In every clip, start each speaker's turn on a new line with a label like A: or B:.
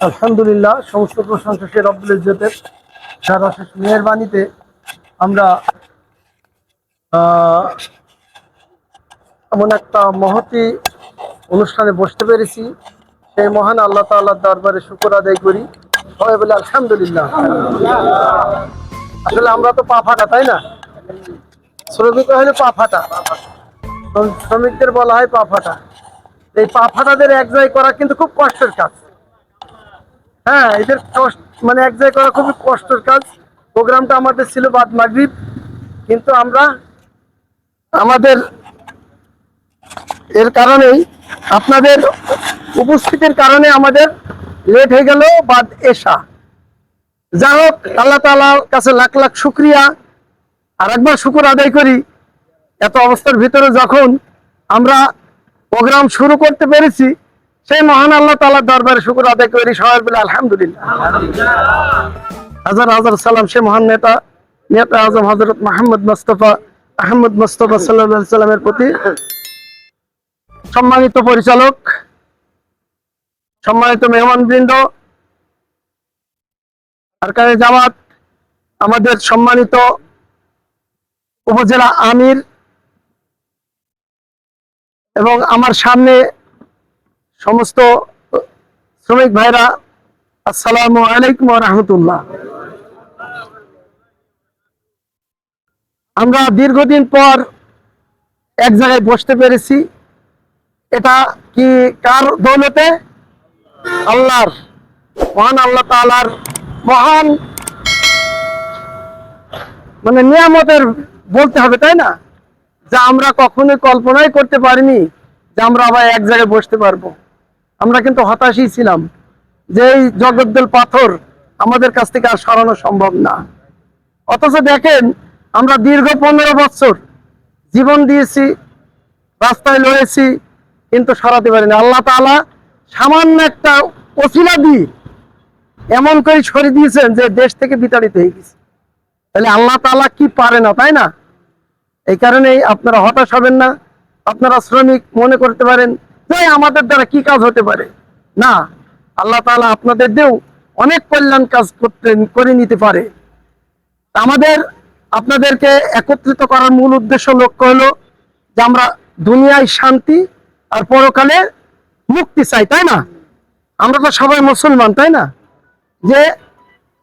A: আলহামদুলিল্লাহ, সমস্ত প্রশংসা সে রব্বুল ইজ্জতের। তার অশেষ মেহেরবানিতে আমরা আহ, এমন একটা মহতি অনুষ্ঠানে বসতে পেরেছি। সেই মহান আল্লাহ তাআলার দরবারে শুকর আদায় করি, সবাই বলে আলহামদুলিল্লাহ। আসলে আমরা তো পা ফাটা, তাই না? শ্রমিক হলে পা ফাটা, শ্রমিকদের বলা হয় পা ফাটা। এই পা ফাটাদের এক জায়গায় করা কিন্তু খুব কষ্টের কাজ। হ্যাঁ, এদের মানে এক জায়গায় করা খুবই কষ্টের কাজ। প্রোগ্রামটা আমাদের ছিল বাদ মাগরিব, কিন্তু আমরা আমাদের এর কারণেই, আপনাদের উপস্থিতির কারণে আমাদের লেট হয়ে গেল বাদ এশা। যা হোক, আল্লাহ তাআলার কাছে লাখ লাখ শুকরিয়া। আর একবার শুকর আদায় করি, এত অবস্থার ভিতরে যখন আমরা প্রোগ্রাম শুরু করতে পেরেছি, সেই মহান আল্লাহ তাআলার দরবারে শুকর আদায় করি, সবাই বলে আলহামদুলিল্লাহ। হাজার হাজার সালাম সে মহান নেতা আজম হযরত মুহাম্মদ মুস্তাফা সাল্লাল্লাহু আলাইহি সাল্লামের প্রতি। সম্মানিত পরিচালক, সম্মানিত মেহমানবৃন্দ, আরকানে জামাত, আমাদের সম্মানিত উপজেলা আমির এবং আমার সামনে সমস্ত শ্রমিক ভাইরা, আসসালামু আলাইকুম ওয়া রাহমাতুল্লাহ। আমরা দীর্ঘদিন পর এক জায়গায় বসতে পেরেছি। এটা কি কার দৌলতে? আল্লাহর, মহান আল্লাহ তাআলার মহান মানে নিয়ামতের বলতে হবে, তাই না? যা আমরা কখনোই কল্পনাই করতে পারিনি যে আমরা আবার এক জায়গায় বসতে পারবো। আমরা কিন্তু হতাশই ছিলাম যে এই জগদ্দল পাথর আমাদের কাছ থেকে আর সরানো সম্ভব না। অথচ দেখেন, আমরা দীর্ঘ 15 বছর জীবন দিয়েছি, রাস্তায় লড়েছি, কিন্তু সরাতে পারিনি। আল্লাহ তাআলা সামান্য একটা ওসিলা দিয়ে এমন করে সরিয়ে দিয়েছেন যে দেশ থেকে বিতাড়িত হয়ে গেছে। তাহলে আল্লাহ তাআলা কি পারে না, তাই না? এই কারণেই আপনারা হতাশ হবেন না। আপনারা শ্রমিক মনে করতে পারেন যে আমাদের দ্বারা কি কাজ হতে পারে, না, আল্লাহ তাআলা আপনাদের দিয়েও অনেক কল্যাণ কাজ করে নিতে পারে। আমাদের আপনাদেরকে একত্রিত করার মূল উদ্দেশ্য, লক্ষ্য হলো যে আমরা দুনিয়ায় শান্তি আর পরকালে মুক্তি চাই, তাই না? আমরা তো সবাই মুসলমান, তাই না? যে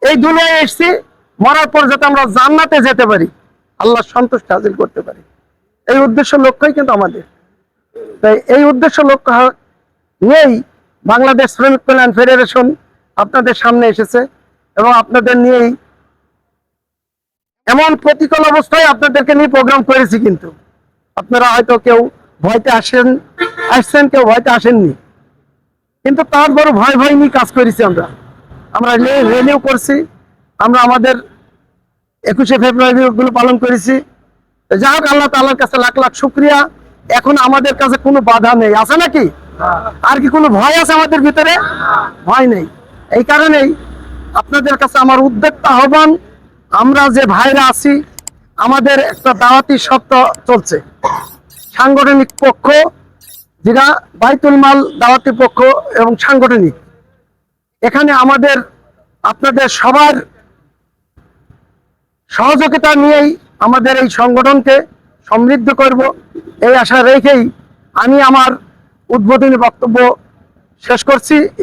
A: এই দুনিয়ায় এসেছি, মরার পর যাতে আমরা জান্নাতে যেতে পারি, আল্লাহর সন্তুষ্টি হাসিল করতে পারি, এই উদ্দেশ্য লক্ষ্যই কিন্তু আমাদের। তাই এই উদ্দেশ্য লক্ষ্য নিয়েই বাংলাদেশ শ্রমিক কল্যাণ ফেডারেশন আপনাদের সামনে এসেছে এবং আপনাদের নিয়েই এমন প্রতিকূল অবস্থায় আপনাদেরকে নিয়ে প্রোগ্রাম করেছি। কিন্তু আপনারা হয়তো কেউ ভয়তে আসছেন, কেউ ভয়তে আসেননি, কিন্তু তারপরও ভয় ভয় নিয়ে কাজ করেছি। আমরা রেলিও করছি, আমরা আমাদের 21শে ফেব্রুয়ারি গুলো পালন করেছি। যা হোক, আল্লাহ তাআলার কাছে লাখ লাখ শুকরিয়া। এখন আমাদের কাছে কোনো বাধা নেই, আছে নাকি? আর কি কোনো ভয় আছে আমাদের ভিতরে? ভয় নেই। এই কারণেই আপনাদের কাছে আমার উদ্যোক্তা আহ্বান, আমরা যে ভাইরা আছি, আমাদের একটা দাওয়াতি সপ্তাহ চলছে। সাংগঠনিক পক্ষ যেটা বাইতুল মাল দাওয়াতি পক্ষ এবং সাংগঠনিক, এখানে আমাদের আপনাদের সবার সহযোগিতা নিয়েই আমাদের এই সংগঠনকে সমৃদ্ধ করব, এই আশা রেখেই আমি আমার উদ্বোধনী বক্তব্য শেষ করছি।